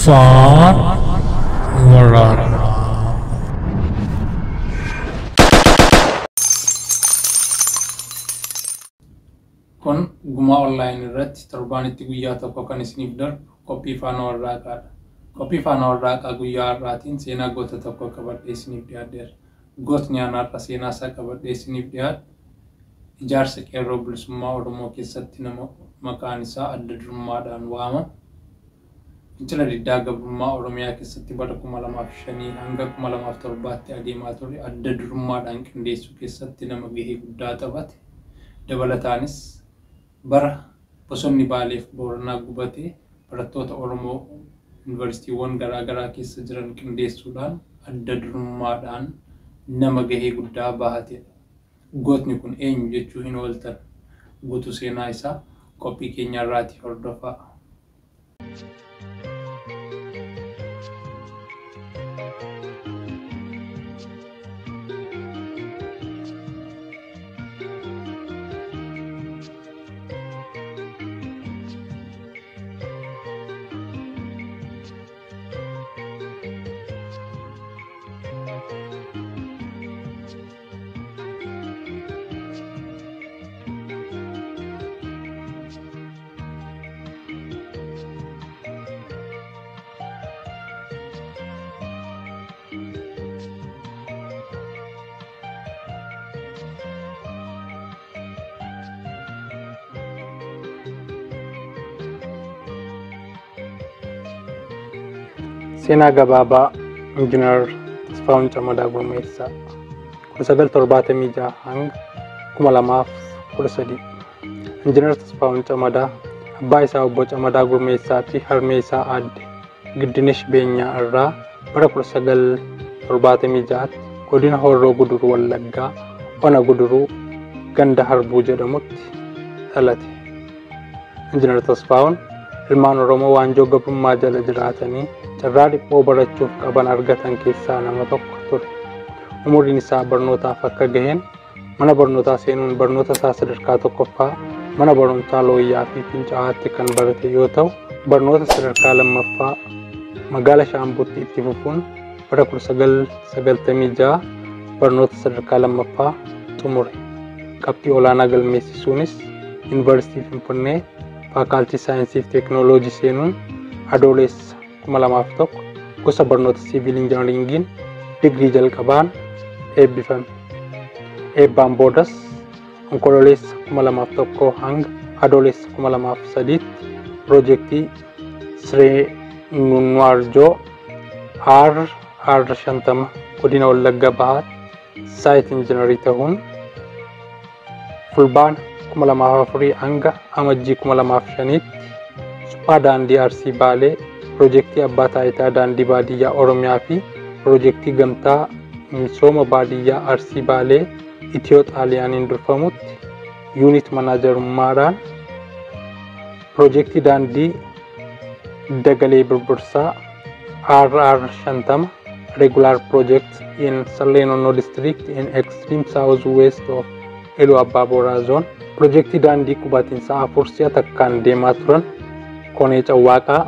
Afaan Waraabaa. Kun gumaa online irratti torbaanitti guyyaa tokko kan isiniif darbu qophii faana warraaqaadha. Qophii faana warraaqaa guyyaa har'aatiin seenaa goota tokko qabadhee isiniif dhiyaadheera. Gootni har'a seenaa isaa qabadhee isiniif dhiyaadhe ijaarsa qeerroo bilisummaa Oromoo keessatti nama maqaan isaa adda durummaadhaan waamamu. Fincila diddaa gabrummaa Oromiyaa keessatti bara 2005 hanga 2007tti adeemaa ture adda durummaadhaan qindeessuu keessatti nama gahee guddaa taphate. Dabalataanis bara bosonni Baalee fi Booranaa gubatee barattoota Oromoo yuunivarsiitiiwwan garaagaraa keessa jiran qindeessuudhaan adda durummaadhaan nama gahee guddaa bahatedha. Gootni kun eenyu jechuu hin ooltan. Guutuu seenaa isaa qophii keenya irraatii hordofaa. Seenaa gabaabaa Injiinar Tasfaa'uun Camadaa Gurmeessaa 1976 hanga 2013. Injiinar Tasfaa'uun Camadaa abbaa isaa obbo Camadaa Gurmeessaa fi harmee isaa aadde Giddinesh Beenyaa irraa bara 1976tti godina Horroo Guduruu Wallaggaa Ona Guduruu ganda Harbuu jedhamutti dhalate. Injiinar Tasfaa'uun ilmaan Oromoo waanjoo gabrummaa jala jiraatanii carraa dhiphoo barachuuf qaban argatan keessaa nama tokko ture. Umuriin isaa barnootaaf akka gaheen mana barnootaa seenuun barnoota isaa sadarkaa tokkoffaa mana barumsaa Looyyaa fi Fincaa'aatti kan barate yoo ta'u, barnoota sadarkaa lammaffaa magaalaa Shaambuutti itti fufuun bara 1996 barnoota sadarkaa lammaffaa xumure. Qabxii olaanaa galmeessisuunis Yuunivarsiitii Finfinnee Faakaaltii Saayinsii fi Teekinooloojii seenuun adoolessa 2001 gosa barnoota siivil injiinaringiin digrii jalqabaan eebbifame. Eebbaan boodas onkololeessa 2001 hanga adoolessa 2003tti piroojeektii Siree Nunwaarjoo R50 godina Wallagga Bahaatti saayit injiinarii ta'uun fulbaana 2004 hanga amajjii 2005tti suphaa daandii Arsii Baalee piroojeektii abbaa taayitaa daandii baadiyyaa Oromiyaa fi piroojeektii gamtaa misooma baadiyyaa Arsii Baalee Itiyoo Xaaliyaaniin durfamutti yuunit manaajarummaadhaan piroojeektii daandii Dagalee Birbirsaa RR50 regular project in Salenono district in extreme southwest of Iluu Abbaa Booraa zone. Piroojeektii daandii qubatiinsaa afur si'a takkaan deemaa turan Konee Cawwaaqaa,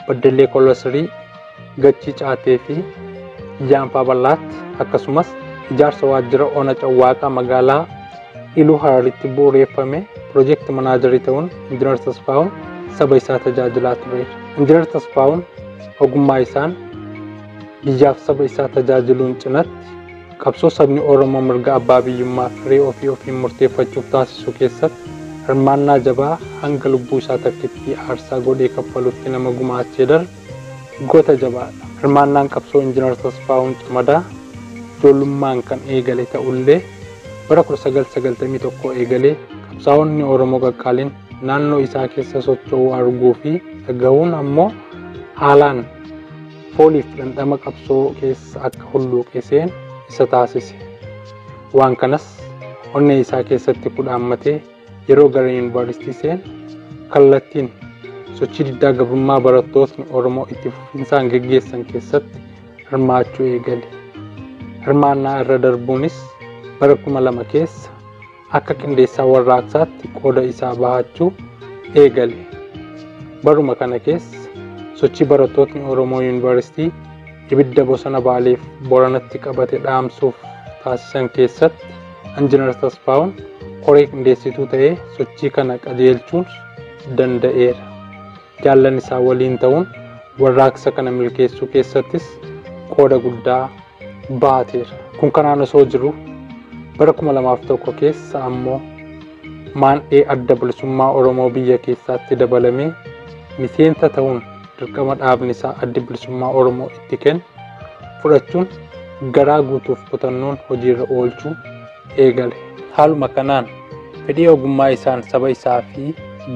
Baddellee Kolosirii, Gachii Caatee fi Jaanfaa Bal'aatti akkasumas ijaarsa waajjira Ona Cawwaaqaa magaalaa Iluu Hararitti bu'uureffame piroojeektii manaajarii ta'uun Injiinar Tasfaa'uun saba isaa tajaajilaa ture. Injiinar Tasfaa'uun ogummaa isaan biyyaaf saba isaa tajaajiluun cinatti qabsoo sabni Oromoo mirga abbaa biyyummaa firee ofii ofiin murteeffachuuf taasisu keessatti hirmaannaa jabaa hanga lubbuu isaa takkitti aarsaa godhee kaffalutti nama gumaachee darbe goota jabaadha. Hirmaannaan qabsoo Injiinar Tasfaa'uun Camadaa ijoollummaan kan eegale ta'ullee bara 1991 eegalee qabsaa'onni Oromoo qaqqaaliin naannoo isaa keessa socho'uu arguu fi dhagahuun ammoo haalaan fooliif dhandhama qabsoo keessa akka hulluuqe seen isa taasise. Waan kanas onnee isaa keessatti kudhaammatee yeroo gara yuunivarsiitii seen kallattiin sochii diddaa gabrummaa barattootni Oromoo itti fufinsaan geggeessan keessatti hirmaachuu eegale. Hirmaannaa irra darbuunis bara 2002 keessa akka qindeessaa warraaqsaatti qooda isaa bahachuu eegale. Baruma kana keessa sochii barattootni Oromoo Yuunivarsiitii ibidda bosona Baaleef Booranatti qabate dhaamsuuf taasisan keessatti Injiinar Tasfaa'uun koree qindeessituu ta'ee sochii kana qajeelchuun danda'eera. Jaallan isaa waliin ta'uun warraaqsa kana milkeessuu keessattis qooda guddaa baateera. Kun kanaan osoo jiru bara 2001 keessa ammoo maandhee adda bilisummaa Oromoo biyya keessaatti dabalamee miseensa ta'uun dirqama dhaabni isaa adda bilisummaa Oromoo itti kennu fudhachuun garaa guutuuf kutannoon hojiirra oolchuu eegale. Haaluma kanaan fedhii ogummaa isaan saba isaa fi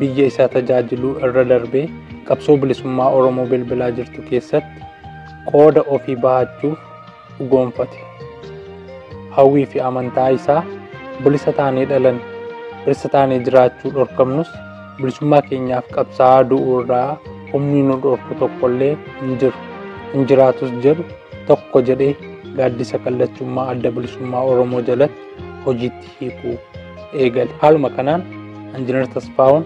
biyya isaa tajaajiluu irra darbee qabsoo bilisummaa Oromoo bilbilaa jirtu keessatti qooda ofii bahachuuf dhugoomfate. Hawwii fi amantaa isaa bilisa taanee dhalan bilisa taanee jiraachuu dhorkamnus bilisummaa keenyaaf qabsaa'aa du'uu irraa humni nu dhorku tokkollee hin jiraatus jedhu tokko jedhee gaaddisa kallachummaa adda bilisummaa Oromoo jalatti hojiitti hiikuu eegale. Haaluma kanaan Injiinar Tasfaa'uun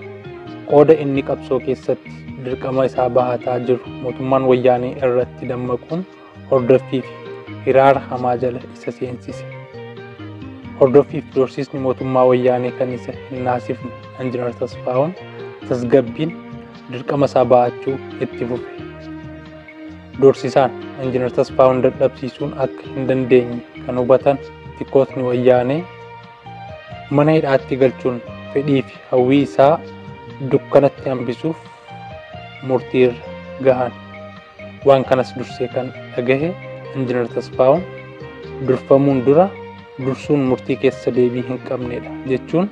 qooda inni qabsoo keessatti dirqama isaa bahataa jiru mootummaan wayyaanee irratti dammaquun hordoffii fi hiraara hamaa jala isa seensise. Hordoffii fi doorsisni mootummaa wayyaanee kan isa hin naasifne Injiinar Tasfaa'uun tasgabbiin dirqama isaa bahachuu itti fufe. Doorsisaan Injiinar Tasfaa'uun dadhabsiisuun akka hin dandeenye kan hubatan tikkootni wayyaanee mana hidhaatti galchuun fedhii fi hawwii isaa dukkanatti hambisuuf murtiirra gahan. Waan kanas dursee kan dhagahe Injiinar Tasfaa'uun durfamuun dura dursuun murtii keessa deebii hin qabnedha jechuun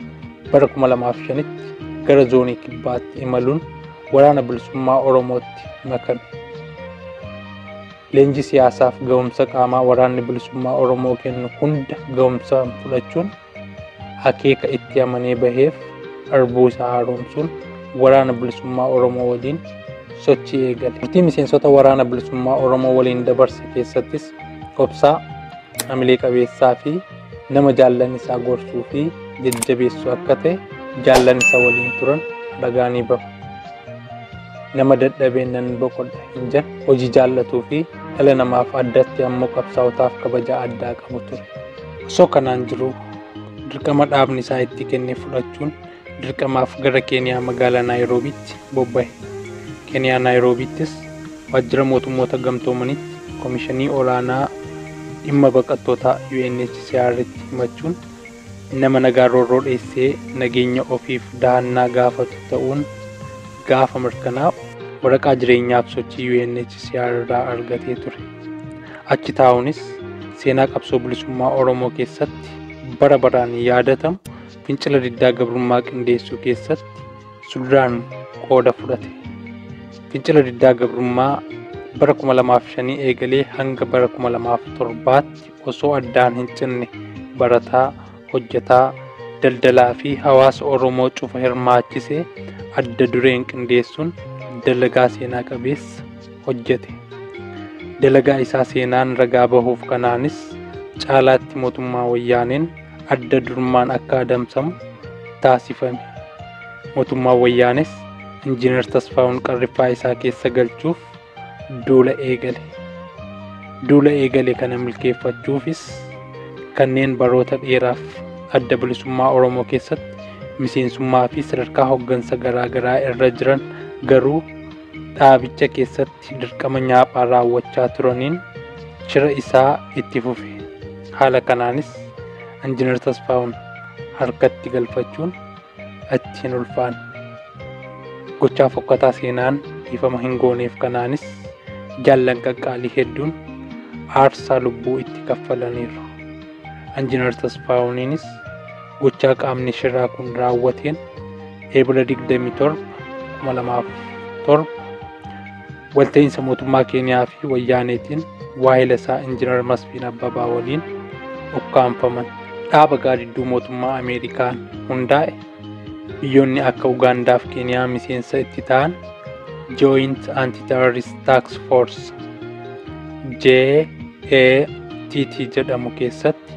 bara 2005tti gara zoonii kibbaatti imaluun waraana bilisummaa Oromootti makame. Leenjii siyaasaaf ga'umsa qaamaa waraanni bilisummaa Oromoo kennu hunda ga'umsaan fudhachuun akeeka itti amanee baheef arbuu isaa haaromsuun waraana bilisummaa Oromoo waliin sochii eegale. Murtii miseensota waraana bilisummaa Oromoo waliin dabarse keessattis obsaa, hamilee qabeessaa fi nama jaallan isaa gorsuu fi jajjabeessuu akka ta'e jaallan isaa waliin turan dhagaanii bahu. Nama dadhabeen nan boqodha hin jenne hojii jaallatuu fi dhala namaaf addatti ammoo qabsaa'otaaf kabajaa addaa qabu ture. Osoo kanaan jiru dirqama dhaabni isaa itti kenne fudhachuun dirqamaaf gara Keeniyaa magaalaa Naayiroobiitti bobba'e. Keeniyaa Naayiroobiittis waajjira mootummoota gamtoomanitti komishinii olaanaa dhimma baqattootaa UNHCR'tti himachuun nama nagaa roorroo dheessee nageenya ofiif dahannaa gaafatu ta'uun gaafa mirkanaa'u waraqaa jireenyaaf sochii UNHCR irraa argatee ture. Achi taa'uunis seenaa qabsoo bilisummaa Oromoo keessatti bara baraan yaadatamu fincila diddaa gabrummaa qindeessuu keessatti suluraan qooda fudhate. Fincila diddaa gabrummaa bara 2005 eegalee hanga bara 2007tti osoo addaan hin cinne barataa, hojjetaa, daldalaa fi hawaasa Oromoo cufa hirmaachisee adda dureen qindeessuun dalagaa seenaa qabeessa hojjete. Dalagaa isaa seenaan ragaa bahuuf kanaanis caalaatti mootummaa wayyaaneen adda durummaan akka adamsamu taasifame. Mootummaa wayyaanes Injiinar Tasfaa'uun qarriffaa isaa keessa galchuuf duula eegale. Duula eegale kana milkeeffachuufis kanneen baroota dheeraaf adda bilisummaa Oromoo keessatti miseensummaa fi sadarkaa hoggansa garaa garaa irra jiran garuu dhaabicha keessatti dirqama nyaaphaa raawwachaa turaniin shira isaa itti fufe. Haala kanaanis Injiinar Tasfaa'uun harkatti galfachuun ittiin ulfaanne. Gochaa fokkataa seenaan dhiifama hin gooneef kanaanis jaallan qaqqaalii hedduun aarsaa lubbuu itti kaffalaniiru. Injiinar Tasfaa'uuniinis gochaa qaamni shiraa kun raawwateen Eebila 27 2007 walta'iinsa mootummaa Keeniyaa fi wayyaaneetiin waahila isaa Injiinar Masfiin Abbabaa waliin ukkaanfaman. Dhaaba gaadidduu mootummaa Ameerikaan hundaa'e biyyoonni akka Ugaandaa fi Keeniyaa miseensa itti ta'an Joint Anti-Terrorist Task Force JATT jedhamu keessatti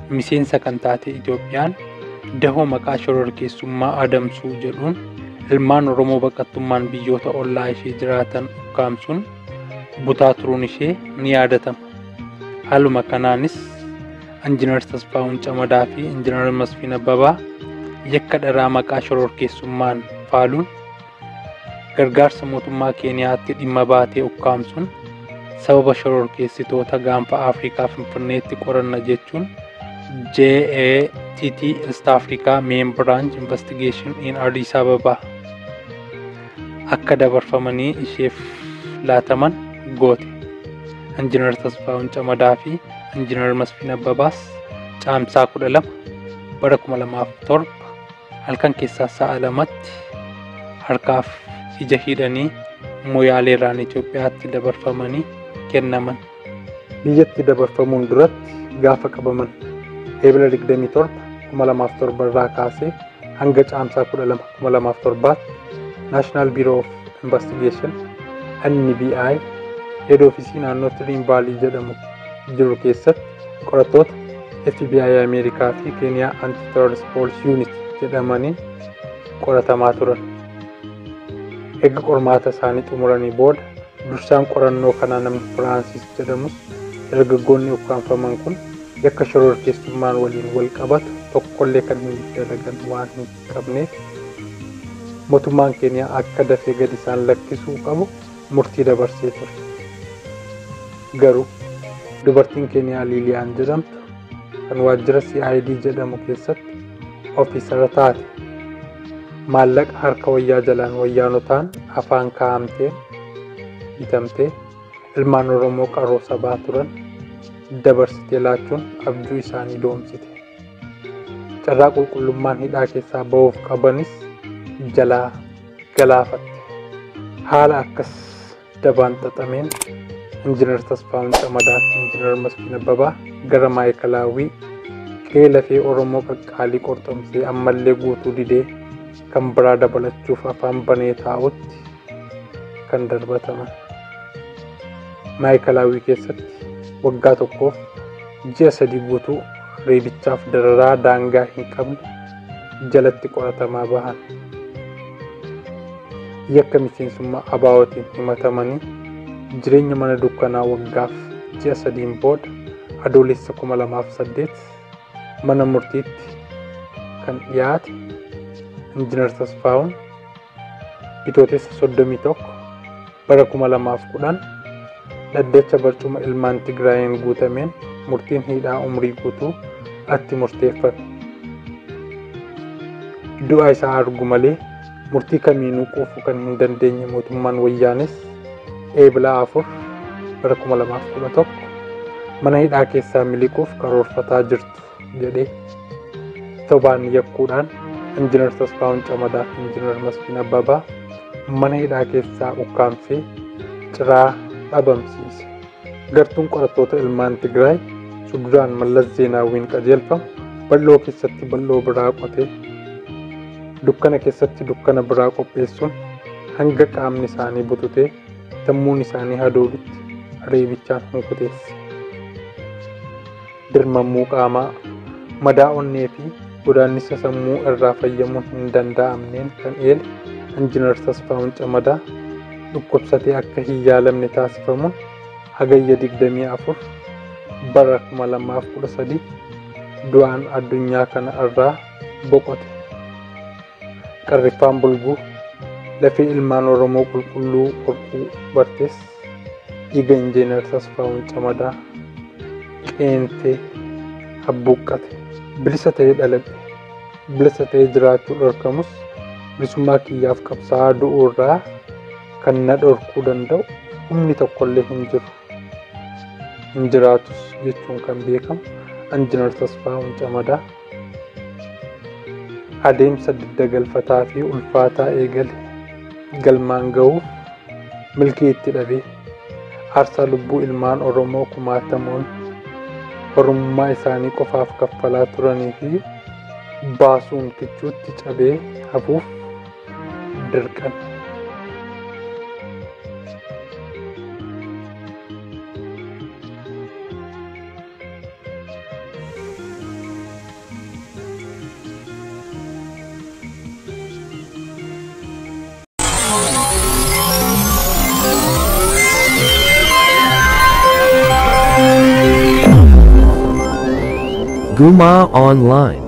miseensa kan taate Itoophiyaan dahoo maqaa shororkeessummaa adamsuu jedhuun ilmaan Oromoo baqattummaan biyyoota ollaa ishee jiraatan ukkaamsuun butaa turuun ishee ni yaadatama. Haaluma kanaanis Injiinar Tasfaa'uun Camadaa fi Injiinar Masfiin Abbabaa yakka dharaa maqaa shororkeessummaan faaluun gargaarsa mootummaa Keeniyaatti dhimma baatee ukkaamsuun sababa shororkeessitoota gaanfa Afrikaa Finfinneetti qoranna jechuun JATT East Africa Main Branch Investigation in Addis Ababa akka dabarfamanii isheef laataman goote. Injiinar Tasfaa'uun Camadaa fi Injiinar Masfiin Abbabaas caamsaa 12 bara 2007 halkan keessaa sa'a 2tti harkaaf ija hidhanii Moyaaleerraan Itoophiyaatti dabarfamanii kennaman. Biyyatti dabarfamuun duratti gaafa qabaman Eebila 27 2007 irraa kaasee hanga caamsaa 12 2007tti National Bureau of Investigation NBI Head Office naannoo Tiriin Vaalii jedhamu jiru keessatti qorattoota FBI Ameerikaa fi Keeniyaa Anti-Terrorist Police Unit jedhamaniin qoratamaa turan. Eega qormaata isaanii xumuranii booda dursaan qorannoo kanaa namni Firaansis jedhamus dargaggoonni ukkaanfaman kun yakka shororkeessummaan waliin wal qabatu tokkollee kan hin dalagan waan hin qabneef mootummaan Keeniyaa akka dafee gadi isaan lakkisuu qabu murtii dabarsee ture. Garuu dubartiin Keeniyaa Liiliyaan jedhamtu kan waajjira CID jedhamu keessatti ofiisara taate maallaqa harka wayyaa jalaan wayyaanotaan afaan kaa'amtee bitamtee ilmaan Oromoo qaroo sabaa turan dabarsitee laachuun abjuu isaanii doomsite. Carraa qulqullummaan hidhaa keessaa ba'uuf qabanis jalaa galaafatte. Haala akkas dabaan xaxameen Injiinar Tasfaa'uun Camadaa fi Injiinar Masfiin Abbabaa gara maayikalaawwii qe'ee lafee Oromoo qaqqaalii qorxomsee ammallee guutuu didee kan biraa dabalachuuf afaan banee taa'utti kan darbataman. Maayikalaawwii keessatti waggaa tokkoof ji'a 3 guutuu reebichaaf dararaa daangaa hin qabne jalatti qoratamaa bahan. Yakka miseensummaa ABO'tiin himatamanii jireenya mana dukkanaa waggaaf ji'a 3 booda adoolessa 2008 mana murtiitti kan dhiyaate Injiinar Tasfaa'uun bitootessa 31 bara 2010 dhaddacha barcuma ilmaan Tigraayeen guutameen murtiin hidhaa umrii guutuu itti murteeffame. Du'a isaa argu malee murtii kamiinuu quufuu kan hin dandeenye mootummaan wayyaanes Eebila 4 bara 2011 mana hidhaa keessaa miliquuf karoorfataa jirtu jedhee sobaan yakkuudhaan Injiinar Tasfaa'uun Camadaa fi Injiinar Masfiin Abbabaa mana hidhaa keessaa ukkaamsee ciraa dhabamsiise. Gartuun qorattoota ilmaan Tigraay Suduraan Mallas Zeenaawiin qajeelfamu bal'oo keessatti bal'oo biraa qotee dukkana keessatti dukkana biraa qopheessuun hanga qaamni isaanii bututee sammuun isaanii hadoodutti reebichaan hunkuteesse. Dirmamuu qaamaa, madaa onnee fi godaannisa sammuu irraa fayyamuun hin danda'amneen kan eele Injiinar Tasfaa'uun Camadaa dhukkubsatee akka hin yaalamne taasifamuun hagayya 24 bara 2013 du'aan addunyaa kana irraa boqote. Qarriffaan bulguu lafee ilmaan Oromoo qulqulluu qorquu bartees dhiiga Injiinar Tasfaa'uun Camadaa qeentee habbuuqqate. Bilisa ta'ee dhaladhe, bilisa ta'ee jiraachuu dhorkamus bilisummaa kiyyaaf qabsaa'aa du'uu irraa kan na dhorkuu danda'u humni tokkollee hin jiru. Hin jiraatus jechuun kan beekamu Injiinar Tasfaa'uun Camadaa adeemsa diddagalfataa fi ulfaataa eegale galmaan ga'uuf milkii itti dhabee aarsaa lubbuu ilmaan Oromoo kumaatamoon Oromummaa isaanii qofaaf kaffalaa turanii fi baasuun kichuutti cabee hafuuf dirqame. Guma Online.